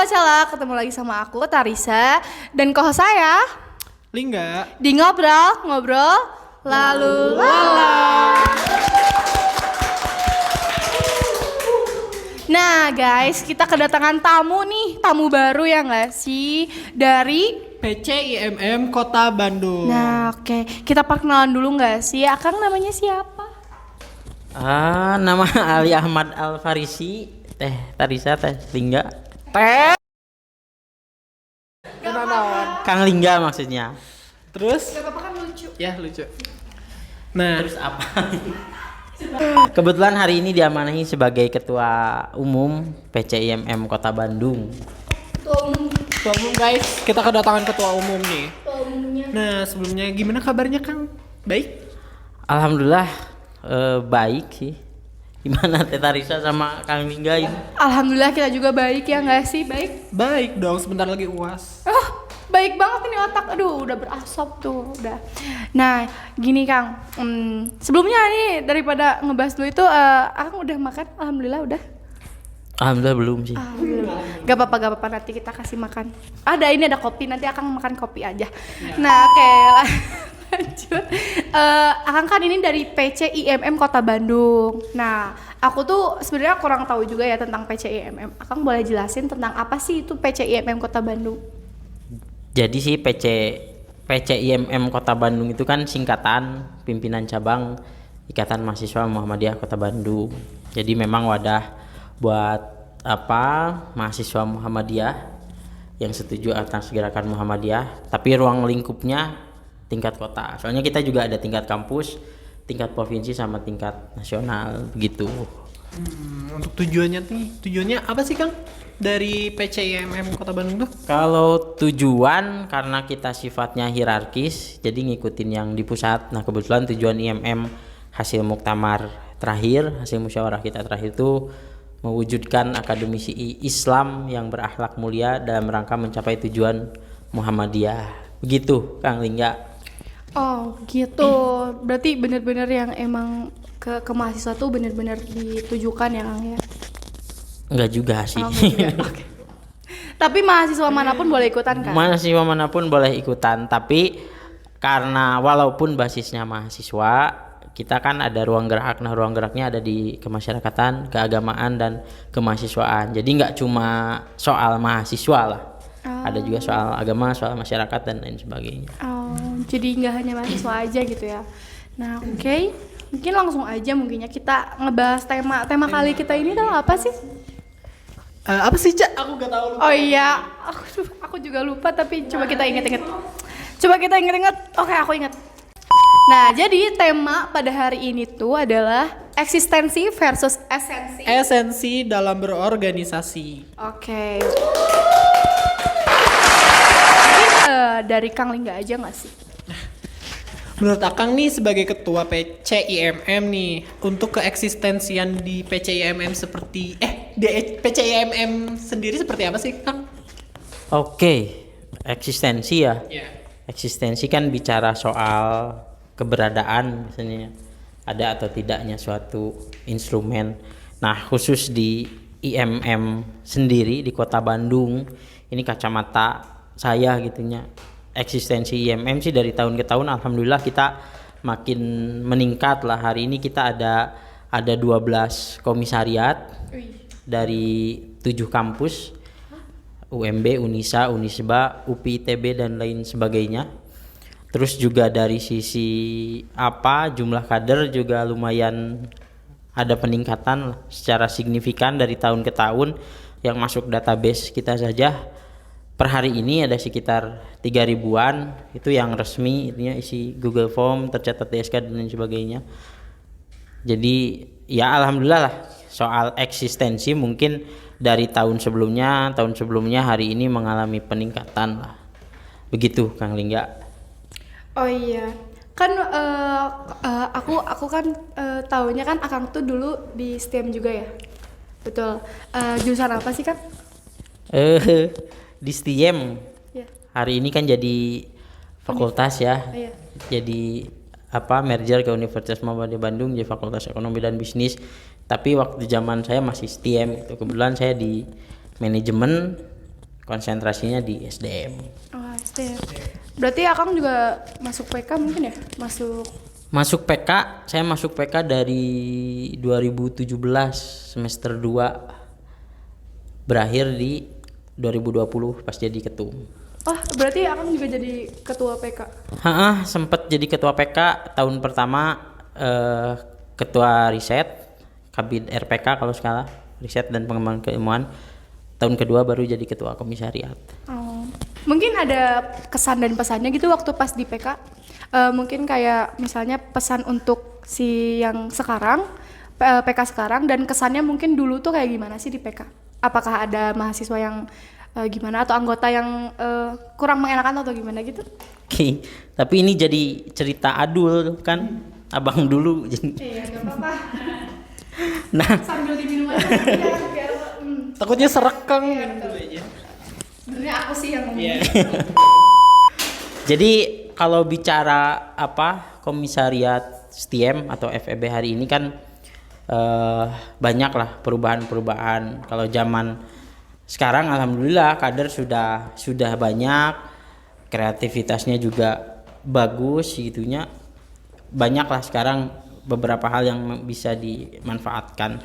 Sobat ketemu lagi sama aku Tarisa dan co-host saya Lingga di ngobrol lalu lalang. Nah guys, kita kedatangan tamu nih, tamu baru ya nggak sih dari PCIMM Kota Bandung. Nah oke, kita perkenalan dulu nggak sih? Akang namanya siapa? Nama Ali Ahmad Al Farisi, Tarisa, Lingga, Kang Lingga maksudnya. Terus? Gak apa-apa kan lucu. Ya lucu. Nah, Terus apa? Kebetulan hari ini diamanahi sebagai Ketua Umum PCIMM Kota Bandung. ketua umum guys, kita kedatangan ketua umum nih. Ketua umumnya. Nah, sebelumnya gimana kabarnya Kang? Baik? Alhamdulillah baik sih. Gimana Teh Tarisa sama Kang Lingga ini? Alhamdulillah kita juga baik ya nggak sih? Baik. Baik dong, sebentar lagi UAS. Baik banget ini otak, aduh udah berasap tuh udah. Nah gini Kang, sebelumnya nih daripada ngebahas dulu itu, Akang udah makan? Alhamdulillah udah. Alhamdulillah belum sih. Belum. Gak apa-apa nanti kita kasih makan. Ini ada kopi, nanti Akang makan kopi aja. Nah oke, lanjut. Akang kan ini dari PCIMM Kota Bandung. Nah aku tuh sebenarnya kurang tahu juga ya tentang PCIMM. Akang boleh jelasin tentang apa sih itu PCIMM Kota Bandung? Jadi sih PCIMM Kota Bandung itu kan singkatan pimpinan cabang Ikatan Mahasiswa Muhammadiyah Kota Bandung. Jadi memang wadah buat mahasiswa Muhammadiyah yang setuju atas gerakan Muhammadiyah, tapi ruang lingkupnya tingkat kota. Soalnya kita juga ada tingkat kampus, tingkat provinsi sama tingkat nasional begitu. Untuk tujuannya apa sih Kang? Dari PCIMM Kota Bandung tuh? Kalau tujuan karena kita sifatnya hierarkis, jadi ngikutin yang di pusat. Nah kebetulan tujuan IMM hasil muktamar terakhir, hasil musyawarah kita terakhir itu mewujudkan akademisi Islam yang berakhlak mulia dalam rangka mencapai tujuan Muhammadiyah. Begitu Kang Lingga. Oh gitu, berarti benar-benar yang emang ke mahasiswa tuh benar-benar ditujukan ya Kang ya? Enggak juga sih. Oh, enggak juga. Oke. Tapi mahasiswa manapun boleh ikutan kan? Mahasiswa manapun boleh ikutan, tapi karena walaupun basisnya mahasiswa, kita kan ada ruang gerak. Nah ruang geraknya ada di kemasyarakatan, keagamaan, dan kemahasiswaan. Jadi nggak cuma soal mahasiswa lah, ada juga soal agama, soal masyarakat, dan lain sebagainya. Oh, jadi nggak hanya mahasiswa aja gitu ya? Nah oke. Mungkin langsung aja mungkinnya kita ngebahas tema kali kita ini tuh apa sih? Apa sih Cak? Aku gak tahu. Oh iya, aku juga lupa, tapi coba kita inget-inget. Oke, aku inget. Nah, jadi tema pada hari ini tuh adalah eksistensi versus esensi. Esensi dalam berorganisasi. Oke. Mungkin dari Kang Lingga aja nggak sih? Menurut Akang nih sebagai ketua PCIMM nih, untuk keeksistensian di PCIMM di PCIMM sendiri seperti apa sih Kang? Oke, eksistensi ya. Yeah. Eksistensi kan bicara soal keberadaan, misalnya ada atau tidaknya suatu instrumen. Nah khusus di IMM sendiri di Kota Bandung, ini kacamata saya gitunya, eksistensi IMM sih dari tahun ke tahun alhamdulillah kita makin meningkat lah. Hari ini kita ada 12 komisariat dari 7 kampus, UMB, Unisa, Unisba, UPI, ITB, dan lain sebagainya. Terus juga dari sisi jumlah kader juga lumayan ada peningkatan lah, secara signifikan dari tahun ke tahun. Yang masuk database kita saja per hari ini ada sekitar 3.000-an, itu yang resmi, itunya isi Google Form, tercatat di SK dan lain sebagainya. Jadi ya alhamdulillah lah, soal eksistensi mungkin dari tahun sebelumnya hari ini mengalami peningkatan lah. Begitu Kang Lingga. Oh iya, kan aku kan taunya kan Akang tuh dulu di STEM juga ya, betul. Jurusan apa sih Kang? Di STIEM Ya. hari ini kan jadi fakultas ya. Iya. Jadi merger ke Universitas Muhammadiyah Bandung jadi Fakultas Ekonomi dan Bisnis. Tapi waktu zaman saya masih STIEM gitu. Kebetulan saya di manajemen konsentrasinya di SDM. Oh, SDM. Berarti Akang juga masuk PK mungkin ya? Masuk PK, saya masuk PK dari 2017 semester 2, berakhir di 2020 pas jadi ketum. Oh, berarti Akang juga jadi ketua PK? Sempet jadi ketua PK tahun pertama, ketua riset Kabid RPK kalau skala riset dan pengembangan keilmuan. Tahun kedua baru jadi ketua komisariat. Oh. Mungkin ada kesan dan pesannya gitu waktu pas di PK. Mungkin kayak misalnya pesan untuk si yang sekarang, PK sekarang, dan kesannya mungkin dulu tuh kayak gimana sih di PK? Apakah ada mahasiswa yang gimana atau anggota yang kurang mengenakan atau gimana gitu? Oke, tapi ini jadi cerita adul kan, abang dulu. Iya, gak apa-apa. Nah, Sambil diminum aja biar Takutnya serekang. sebenarnya aku sih yang ngomong. Iya. jadi kalau bicara komisariat STIEM atau FEB hari ini kan banyak lah perubahan-perubahan. Kalau zaman sekarang alhamdulillah kader sudah banyak, kreativitasnya juga bagus gitunya. Banyak lah sekarang beberapa hal yang bisa dimanfaatkan.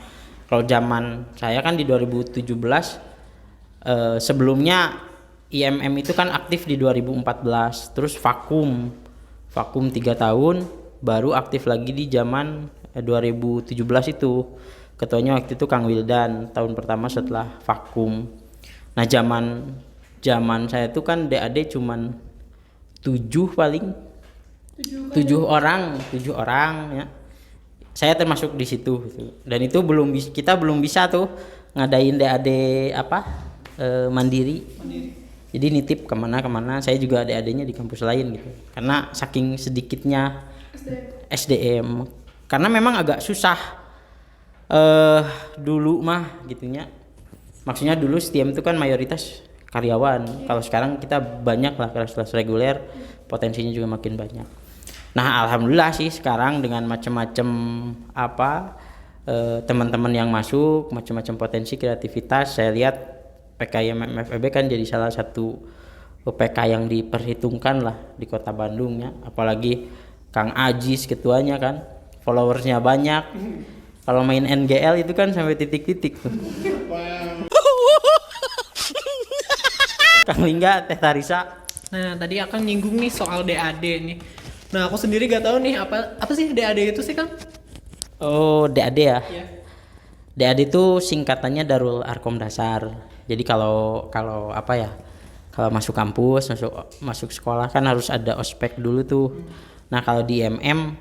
Kalau zaman saya kan di 2017, sebelumnya IMM itu kan aktif di 2014, terus vakum 3 tahun, baru aktif lagi di zaman 2017 itu. Ketuanya waktu itu Kang Wildan, tahun pertama setelah vakum. Nah zaman saya itu kan DAD cuman 7 paling, 7 orang ya. Saya termasuk di situ gitu. Dan itu kita belum bisa tuh ngadain DAD mandiri. Jadi nitip kemana, saya juga DAD-nya di kampus lain gitu. Karena saking sedikitnya SDM. Karena memang agak susah dulu mah gitunya. Maksudnya dulu STIEM itu kan mayoritas karyawan. Kalau sekarang kita banyak lah kelas-kelas reguler, potensinya juga makin banyak. Nah alhamdulillah sih sekarang dengan macam-macam teman-teman yang masuk, macam-macam potensi kreativitas, saya lihat PKIMM FEB kan jadi salah satu PK yang diperhitungkan lah di Kota Bandung ya. Apalagi Kang Ajis ketuanya kan, followersnya banyak. Kalau main NGL itu kan sampai titik-titik tuh. Kang Lingga, Teh Tarisa. Nah, tadi akan nyinggung nih soal DAD nih. Nah, aku sendiri gak tahu nih apa sih DAD itu sih, Kang? Oh, DAD ya. Iya. DAD itu singkatannya Darul Arkom Dasar. Jadi kalau kalau masuk kampus, masuk sekolah kan harus ada ospek dulu tuh. Nah, kalau di MM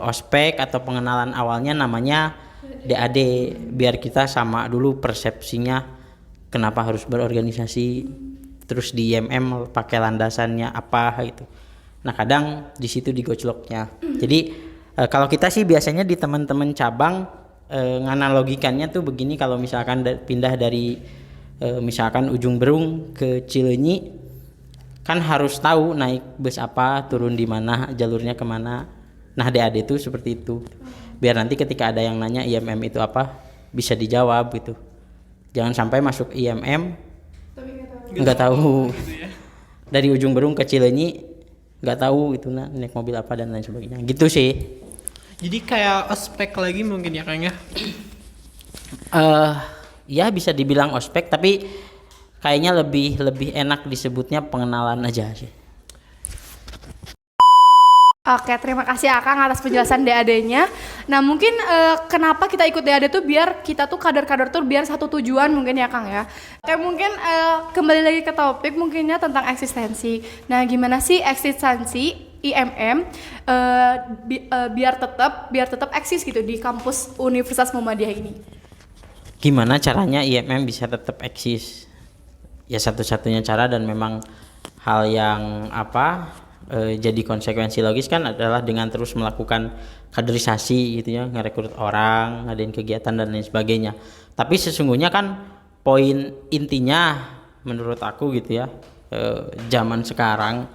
ospek atau pengenalan awalnya namanya DAD, biar kita sama dulu persepsinya kenapa harus berorganisasi. Terus di IMM pakai landasannya apa gitu. Nah kadang di situ digocloknya. Jadi kalau kita sih biasanya di teman-teman cabang nganalogikannya tuh begini, kalau misalkan pindah dari misalkan Ujung Berung ke Cileunyi kan harus tahu naik bus apa, turun di mana, jalurnya kemana. Nah DAD itu seperti itu. Biar nanti ketika ada yang nanya IMM itu apa bisa dijawab gitu. Jangan sampai masuk IMM nggak tahu gitu ya. Dari Ujung Berung ke Cileunyi nggak tahu itu naik mobil apa dan lain sebagainya gitu sih. Jadi kayak ospek lagi mungkin ya, Kang ya. Ya bisa dibilang ospek, tapi kayaknya lebih enak disebutnya pengenalan aja sih. Oke, terima kasih Akang atas penjelasan DAD-nya. Nah, mungkin kenapa kita ikut DAD tuh biar kita tuh kader-kader tuh biar satu tujuan mungkin ya Kang ya. Oke, mungkin kembali lagi ke topik mungkinnya tentang eksistensi. Nah, gimana sih eksistensi IMM biar tetap eksis gitu di kampus Universitas Muhammadiyah ini? Gimana caranya IMM bisa tetap eksis? Ya satu-satunya cara dan memang hal yang jadi konsekuensi logis kan adalah dengan terus melakukan kaderisasi gitu ya, ngerekrut orang, ngadain kegiatan dan lain sebagainya. Tapi sesungguhnya kan poin intinya menurut aku gitu ya, zaman sekarang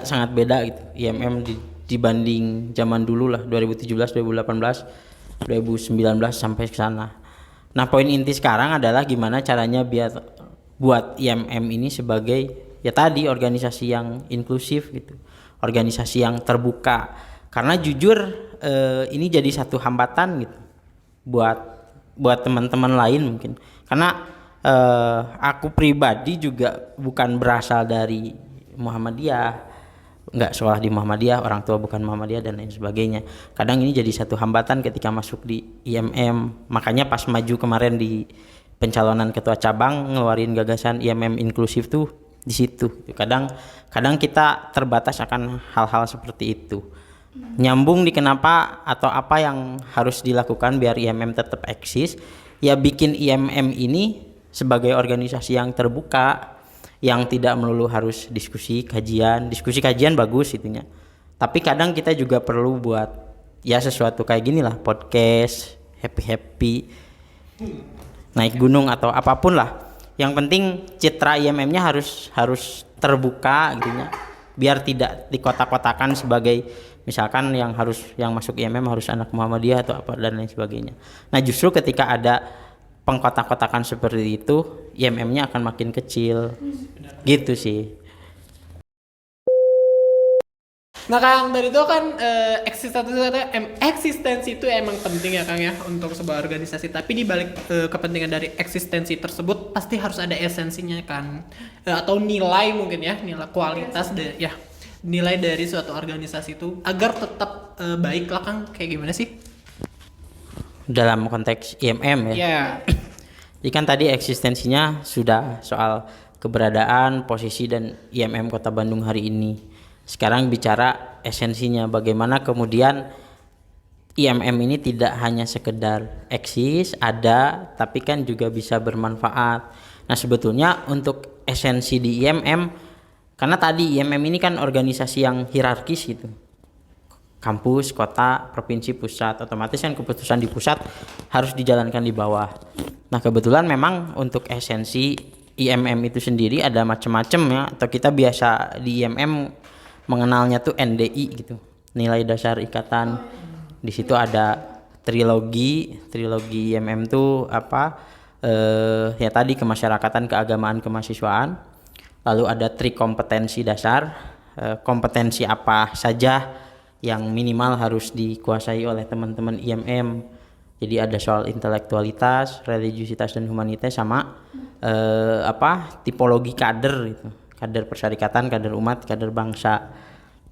sangat beda gitu IMM dibanding zaman dulu lah 2017, 2018, 2019 sampai ke sana. Nah, poin inti sekarang adalah gimana caranya biar buat IMM ini sebagai ya tadi organisasi yang inklusif gitu, organisasi yang terbuka. Karena jujur ini jadi satu hambatan gitu buat teman-teman lain mungkin. Karena aku pribadi juga bukan berasal dari Muhammadiyah, nggak sekolah di Muhammadiyah, orang tua bukan Muhammadiyah dan lain sebagainya. Kadang ini jadi satu hambatan ketika masuk di IMM. Makanya pas maju kemarin di pencalonan ketua cabang ngeluarin gagasan IMM inklusif tuh di situ. Kadang kita terbatas akan hal-hal seperti itu. Nyambung di kenapa atau apa yang harus dilakukan biar IMM tetap eksis, ya bikin IMM ini sebagai organisasi yang terbuka, yang tidak melulu harus diskusi kajian bagus itunya, tapi kadang kita juga perlu buat ya sesuatu kayak gini lah, podcast happy naik gunung atau apapun lah, yang penting citra IMM-nya harus terbuka gitunya, biar tidak dikotak-kotakan sebagai misalkan yang masuk IMM harus anak Muhammadiyah atau apa dan lain sebagainya. Nah justru ketika ada pengkotak-kotakan seperti itu, IMM-nya akan makin kecil. Gitu sih. Nah Kang, dari itu kan eksistensi itu emang penting ya Kang ya untuk sebuah organisasi. Tapi di balik kepentingan dari eksistensi tersebut pasti harus ada esensinya kan, atau nilai mungkin ya, nilai kualitas nilai dari suatu organisasi itu agar tetap baik lah Kang. Kayak gimana sih? Dalam konteks IMM ya. Yeah. Jadi kan tadi eksistensinya sudah soal keberadaan, posisi dan IMM Kota Bandung hari ini. Sekarang bicara esensinya, bagaimana kemudian IMM ini tidak hanya sekedar eksis, ada, tapi kan juga bisa bermanfaat. Nah sebetulnya untuk esensi di IMM, karena tadi IMM ini kan organisasi yang hierarkis gitu. Kampus, kota, provinsi, pusat, otomatis kan keputusan di pusat harus dijalankan di bawah. Nah kebetulan memang untuk esensi IMM itu sendiri ada macam-macam ya, atau kita biasa di IMM mengenalnya tuh NDI gitu, nilai dasar ikatan. Di situ ada trilogi IMM tuh apa? Ya tadi kemasyarakatan, keagamaan, kemahasiswaan. Lalu ada kompetensi dasar, kompetensi apa saja yang minimal harus dikuasai oleh teman-teman IMM. Jadi ada soal intelektualitas, religiusitas dan humanitas, sama tipologi kader gitu. Kader persyarikatan, kader umat, kader bangsa.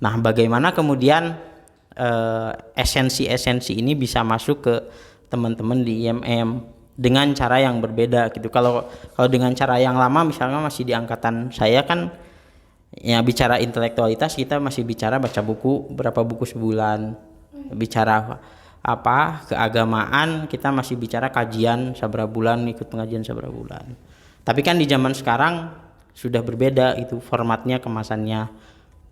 Nah, bagaimana kemudian esensi-esensi ini bisa masuk ke teman-teman di IMM dengan cara yang berbeda gitu. Kalau dengan cara yang lama misalnya masih di angkatan saya kan ya bicara intelektualitas kita masih bicara baca buku berapa buku sebulan, bicara keagamaan kita masih bicara kajian saberapa bulan, ikut pengajian saberapa bulan. Tapi kan di zaman sekarang sudah berbeda itu formatnya, kemasannya.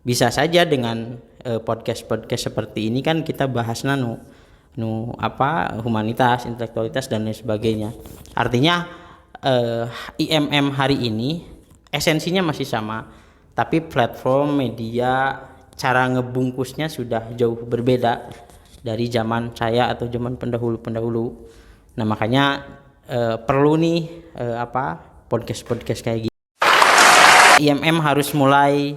Bisa saja dengan podcast seperti ini kan kita bahas humanitas, intelektualitas dan lain sebagainya. Artinya IMM hari ini esensinya masih sama, tapi platform media cara ngebungkusnya sudah jauh berbeda dari zaman saya atau zaman pendahulu. Nah makanya perlu nih podcast kayak gini. IMM harus mulai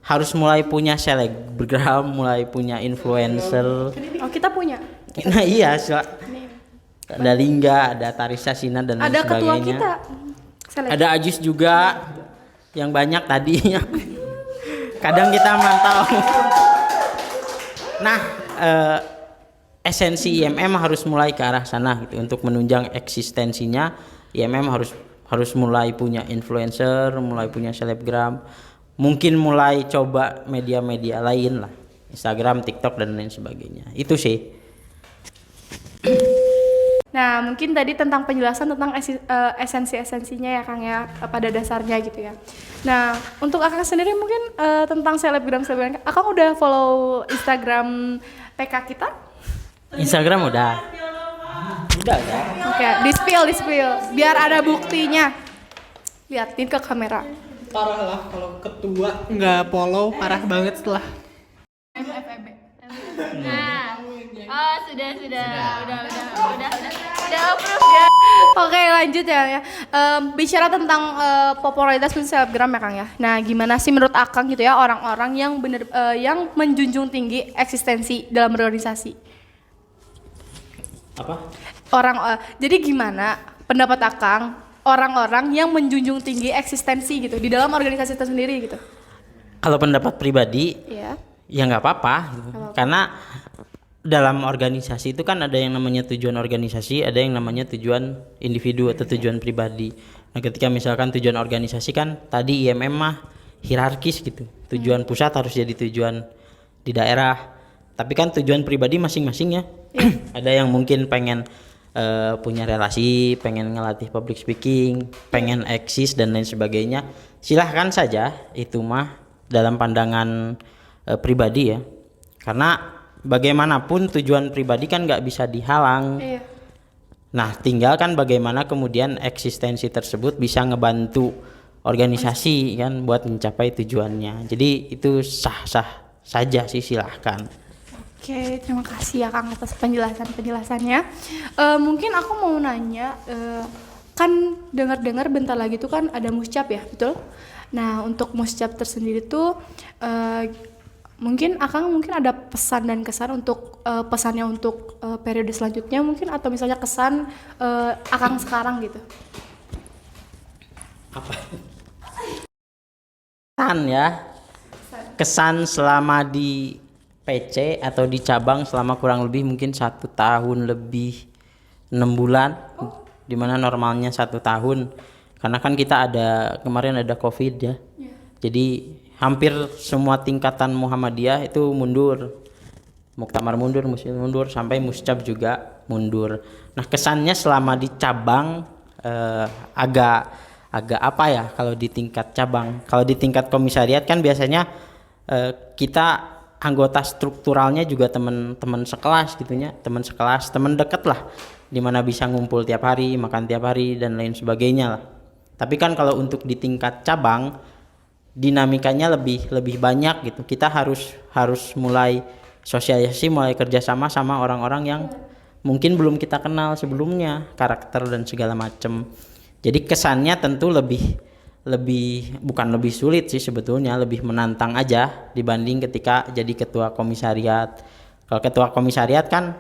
harus mulai punya selebgram, mulai punya influencer. Oh kita punya. Nah iya, ada Lingga, ada Tarisa Sina dan lain sebagainya. Ada ketua kita. Ada Ajis juga yang banyak tadinya. Kadang kita mantau. Nah, esensi IMM harus mulai ke arah sana gitu. Untuk menunjang eksistensinya, IMM harus mulai punya influencer, mulai punya selebgram. Mungkin mulai coba media-media lain lah, Instagram, TikTok dan lain sebagainya. Itu sih. Nah, mungkin tadi tentang penjelasan tentang esensi-esensinya ya Kang ya, pada dasarnya gitu ya. Nah, untuk Akang sendiri mungkin tentang selebgram, Akang udah follow Instagram PK kita? Instagram udah ya. Oke, di spill, biar ada buktinya. Liatin ke kamera. Parah lah kalau ketua nggak follow, parah banget setelah. FEB. Nah, Oh, sudah. Udah approve ya. Oke, lanjut ya. Bicara tentang popularitas selebgram ya, Kang ya. Nah, gimana sih menurut Akang gitu ya orang-orang yang yang menjunjung tinggi eksistensi dalam berorganisasi? Apa? Jadi gimana pendapat Akang orang-orang yang menjunjung tinggi eksistensi gitu di dalam organisasi itu sendiri gitu? Kalau pendapat pribadi, Iya. ya nggak apa-apa gitu. Karena dalam organisasi itu kan ada yang namanya tujuan organisasi, ada yang namanya tujuan individu atau tujuan pribadi. Nah, ketika misalkan tujuan organisasi kan tadi IMM mah hierarkis gitu. Tujuan pusat harus jadi tujuan di daerah. Tapi kan tujuan pribadi masing-masing ya. Ada yang mungkin pengen punya relasi, pengen ngelatih public speaking, pengen eksis dan lain sebagainya. Silahkan saja, itu mah dalam pandangan pribadi ya. Karena bagaimanapun tujuan pribadi kan nggak bisa dihalang. Iya. Nah, tinggal kan bagaimana kemudian eksistensi tersebut bisa ngebantu organisasi kan buat mencapai tujuannya. Jadi itu sah-sah saja sih, silahkan. Oke, terima kasih ya Kang atas penjelasannya. Mungkin aku mau nanya, kan dengar-dengar bentar lagi tuh kan ada muscap ya, betul? Nah, untuk muscap tersendiri tuh mungkin ada pesan dan kesan untuk pesannya untuk periode selanjutnya mungkin, atau misalnya kesan Akang sekarang gitu. Apa? Kesan ya. Kesan selama di PC atau di cabang selama kurang lebih mungkin 1 tahun lebih 6 bulan, dimana normalnya 1 tahun. Karena kan kita kemarin ada COVID ya. Jadi hampir semua tingkatan Muhammadiyah itu mundur. Muktamar mundur, Muslim mundur, sampai Muscab juga mundur. Nah, kesannya selama di cabang agak apa ya kalau di tingkat cabang. Kalau di tingkat komisariat kan biasanya kita anggota strukturalnya juga teman-teman sekelas gitunya, teman sekelas, teman deket lah, dimana bisa ngumpul tiap hari, makan tiap hari dan lain sebagainya lah. Tapi kan kalau untuk di tingkat cabang dinamikanya lebih banyak gitu. Kita harus mulai sosialisasi, mulai kerjasama sama orang-orang yang mungkin belum kita kenal sebelumnya, karakter dan segala macam. Jadi kesannya tentu bukan lebih sulit sih sebetulnya, lebih menantang aja dibanding ketika jadi ketua komisariat. Kalau ketua komisariat kan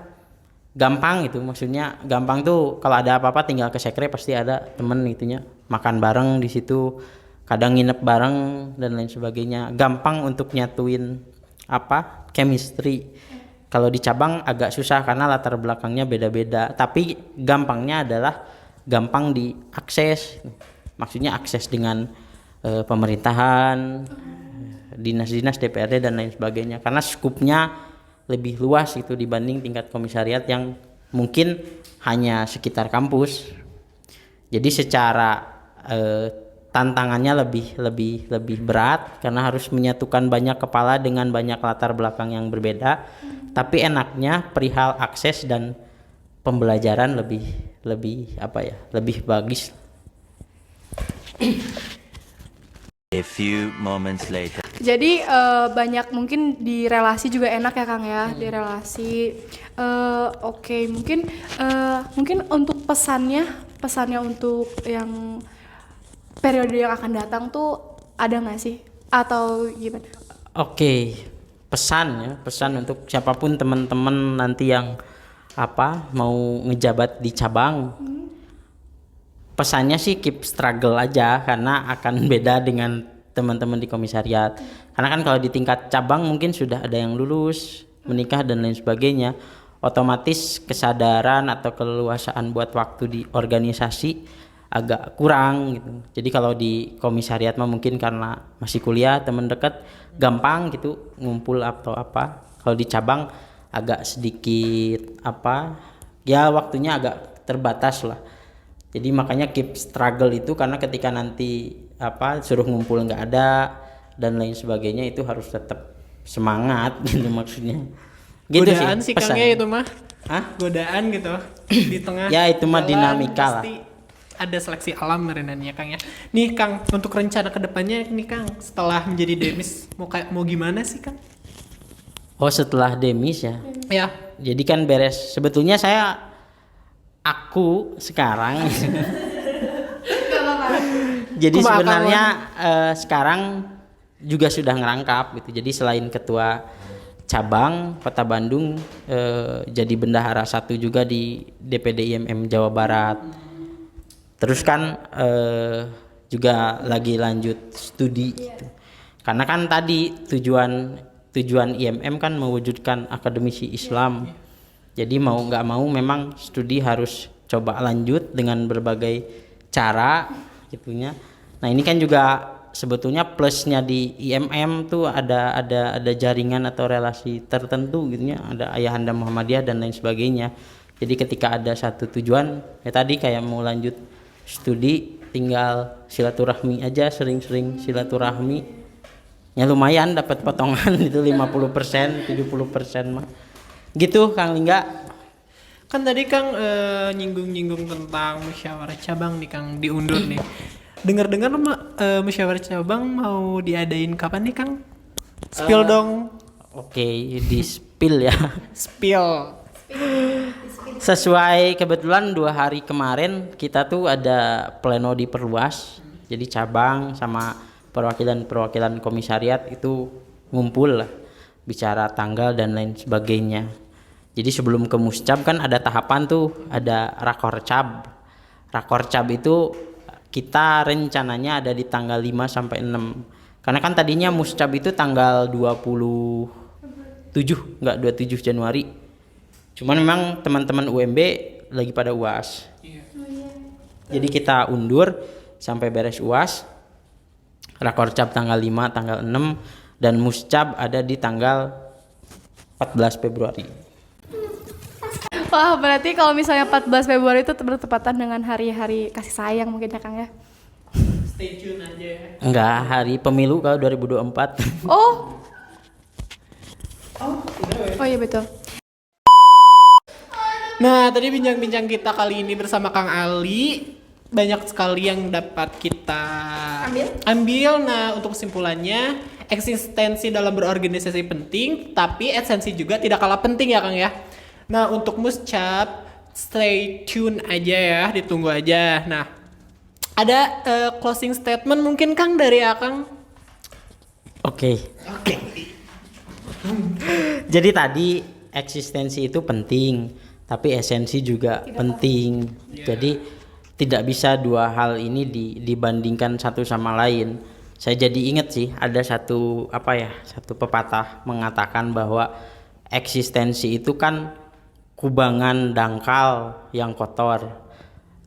gampang gitu, maksudnya gampang tuh kalau ada apa-apa tinggal ke sekre pasti ada temen gitunya, makan bareng di situ, kadang nginep bareng dan lain sebagainya, gampang untuk nyatuin chemistry. Kalau di cabang agak susah karena latar belakangnya beda-beda, tapi gampangnya adalah gampang diakses, maksudnya akses dengan pemerintahan, dinas-dinas, DPRD dan lain sebagainya, karena skupnya lebih luas itu dibanding tingkat komisariat yang mungkin hanya sekitar kampus. Jadi secara tantangannya lebih berat karena harus menyatukan banyak kepala dengan banyak latar belakang yang berbeda. Tapi enaknya perihal akses dan pembelajaran lebih bagus. A few moments later. Jadi banyak mungkin di relasi juga enak ya Kang ya, di relasi. Oke, mungkin untuk pesannya untuk yang periode yang akan datang tuh ada nggak sih atau gimana? Oke, pesan untuk siapapun teman-teman nanti yang mau ngejabat di cabang. Pesannya sih keep struggle aja karena akan beda dengan teman-teman di komisariat. Karena kan kalau di tingkat cabang mungkin sudah ada yang lulus, menikah dan lain sebagainya, otomatis kesadaran atau keleluasaan buat waktu di organisasi agak kurang gitu. Jadi kalau di komisariat mah mungkin karena masih kuliah, teman dekat, gampang gitu ngumpul atau apa. Kalau di cabang agak sedikit waktunya agak terbatas lah. Jadi makanya keep struggle itu, karena ketika nanti suruh ngumpul nggak ada dan lain sebagainya, itu harus tetap semangat gitu maksudnya. Gitu godaan sih Kangnya itu mah. Godaan gitu di tengah. Ya itu mah dinamika lah. Pasti ada seleksi alam merenannya Kang ya. Nih Kang, untuk rencana kedepannya nih Kang, setelah menjadi demis mau gimana sih Kang? Oh, setelah demis ya. Ya. Jadi kan beres. Sebetulnya aku sekarang. Jadi Kumaha sebenarnya sekarang juga sudah ngerangkap gitu. Jadi selain ketua cabang Kota Bandung, jadi bendahara 1 juga di DPD IMM Jawa Barat. Terus kan juga lagi lanjut studi gitu. Karena kan tadi tujuan IMM kan mewujudkan akademisi Islam. Jadi mau nggak mau memang studi harus coba lanjut dengan berbagai cara gitunya. Nah ini kan juga sebetulnya plusnya di IMM tuh ada jaringan atau relasi tertentu gitunya, ada Ayahanda Muhammadiyah dan lain sebagainya. Jadi ketika ada satu tujuan ya tadi kayak mau lanjut studi, tinggal silaturahmi aja, sering-sering silaturahmi ya lumayan dapat potongan itu 50%, 70% mah gitu Kang Lingga. Kan tadi Kang nyinggung-nyinggung tentang musyawarah cabang nih Kang, diundur nih. Dengar-dengar musyawarah cabang mau diadain kapan nih Kang? Spill dong. Oke, di spill ya. Spill. Sesuai kebetulan 2 hari kemarin kita tuh ada pleno diperluas. Jadi cabang sama perwakilan komisariat itu ngumpul lah, bicara tanggal dan lain sebagainya. Jadi sebelum ke Muscab kan ada tahapan tuh, ada Rakorcab. Rakorcab itu kita rencananya ada di tanggal 5 sampai 6. Karena kan tadinya Muscab itu tanggal 27, enggak 27 Januari. Cuman memang teman-teman UMB lagi pada UAS. Jadi kita undur sampai beres UAS. Rakorcab tanggal 5, tanggal 6 dan Muscab ada di tanggal 14 Februari. Wah, berarti kalau misalnya 14 Februari itu bertepatan dengan hari-hari kasih sayang mungkin ya Kang ya. Stay tune aja ya. Enggak, hari pemilu kalau 2024. Oh. Oh iya betul. Nah, tadi bincang-bincang kita kali ini bersama Kang Ali, banyak sekali yang dapat kita ambil. Nah, untuk kesimpulannya, eksistensi dalam berorganisasi penting, tapi esensi juga tidak kalah penting ya Kang ya. Nah, untuk Muscab, stay tune aja ya, ditunggu aja. Nah, ada closing statement mungkin Kang dari Akang? Oke. Jadi tadi eksistensi itu penting, tapi esensi juga penting. Jadi tidak bisa dua hal ini dibandingkan satu sama lain. Saya jadi ingat sih ada satu pepatah mengatakan bahwa eksistensi itu kan kubangan dangkal yang kotor.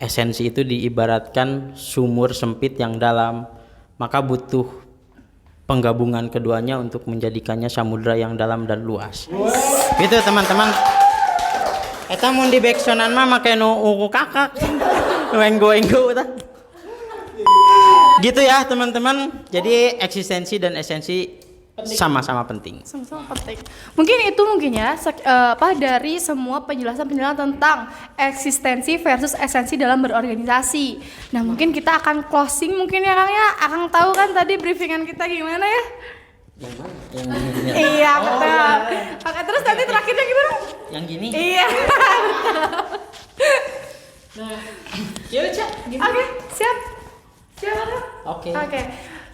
Esensi itu diibaratkan sumur sempit yang dalam, maka butuh penggabungan keduanya untuk menjadikannya samudra yang dalam dan luas. Gitu teman-teman. Eta mun di backsonan mah make nu ungu kakak. Enggo tah. Gitu ya teman-teman. Jadi eksistensi dan esensi sama-sama penting. Sama-sama penting. Mungkin itu ya dari semua penjelasan tentang eksistensi versus esensi dalam berorganisasi. Nah, mungkin kita akan closing mungkin ya Kang ya. Akang tahu kan tadi briefingan kita gimana ya? Yang mana? Yang gini. Iya, betul. Oke, terus nanti terakhirnya gimana? Yang gini. Iya. Nah, ya Cak. Oke, siap. Siap. Oke.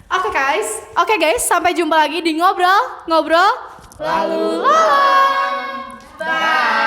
Oke guys, sampai jumpa lagi di ngobrol lalu lalang. Bye.